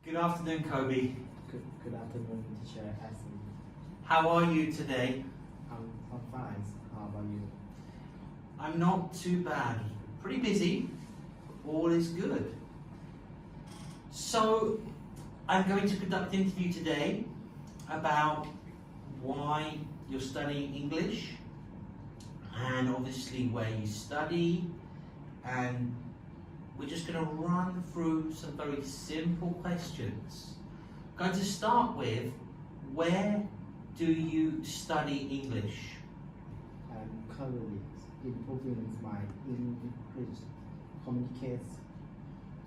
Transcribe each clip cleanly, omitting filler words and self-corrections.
Good afternoon, Kobey. Good afternoon, teacher Ashley. How are you today? I'm fine. How about you? I'm not too bad. Pretty busy, but all is good. So, I'm going to conduct an interview today about why you're studying English and obviously where you study, and we're just going to run through some very simple questions. I'm going to start with, where do you study English? I'm currently improving my English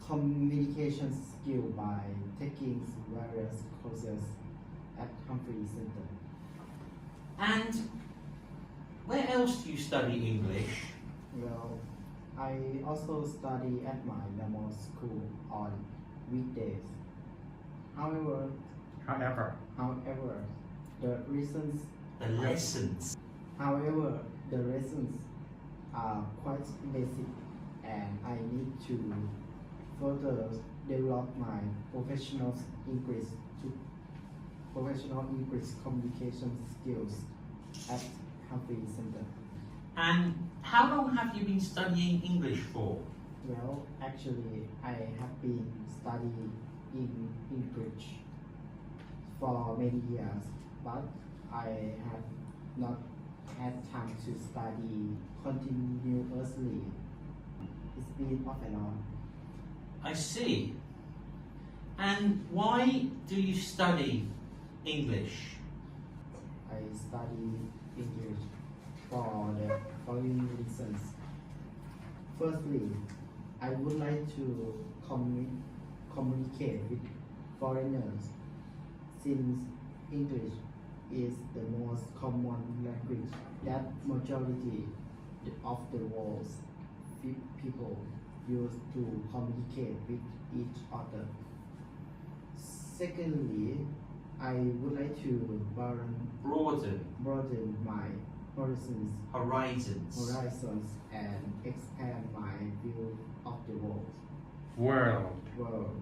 communication skill by taking various courses at Humphrey Center. And where else do you study English? Well, I also study at my normal school on weekdays. However, the lessons are quite basic, and I need to further develop my professional English communication skills at Humphrey Center. And how long have you been studying English for? Well, actually, I have been studying in English for many years, but I have not had time to study continuously. It's been off and on. I see. And why do you study English? I study English for the following reasons. Firstly, I would like to communicate with foreigners, since English is the most common language that majority of the world's people use to communicate with each other. Secondly, I would like to broaden my horizons and expand my view of the world.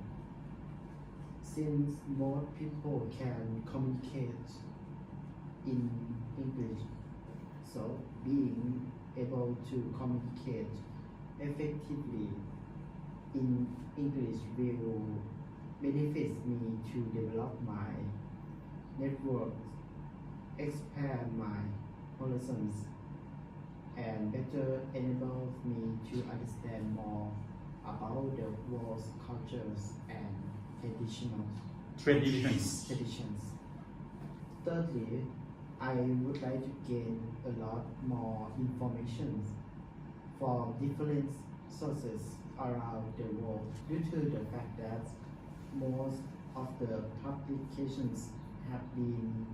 Since more people can communicate in English, so being able to communicate effectively in English will benefit me to develop my network, expand my horizons, and better enables me to understand more about the world's cultures and traditions. Thirdly, I would like to gain a lot more information from different sources around the world, due to the fact that most of the publications have been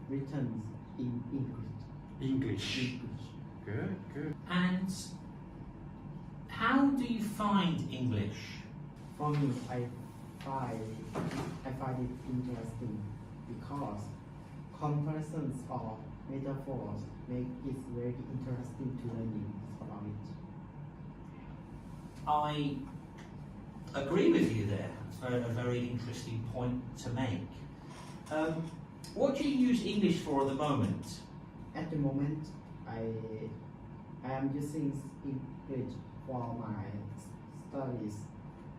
written in English. Good. And how do you find English? For me, I find it interesting because comparisons or metaphors make it very interesting to learning about it. I agree with you there. It's a very interesting point to make. What do you use English for at the moment? At the moment, I am using English for my studies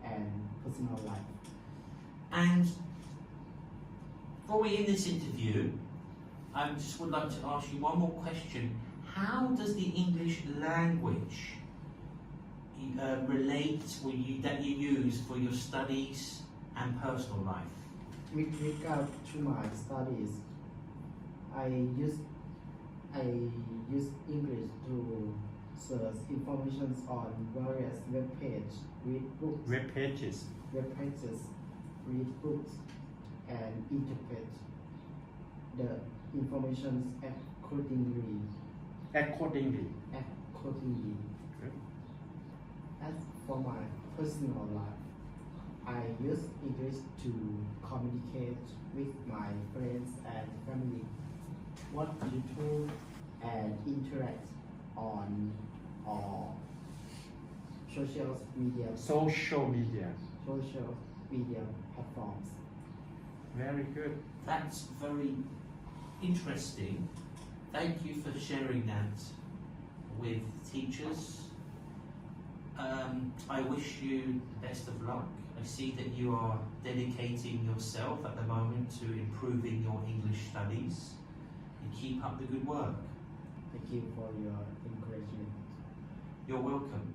and personal life. And before we end this interview, I just would like to ask you one more question. How does the English language relate that you use for your studies and personal life? With regard to my studies, I use English to search information on various web pages, read books, and interpret the information accordingly. As for my personal life, I use English to communicate with my friends and family, watch YouTube, and interact on social media media platforms. Very good. That's very interesting. Thank you for sharing that with teachers. I wish you the best of luck. I see that you are dedicating yourself at the moment to improving your English studies. And keep up the good work. Thank you for your encouragement. You're welcome.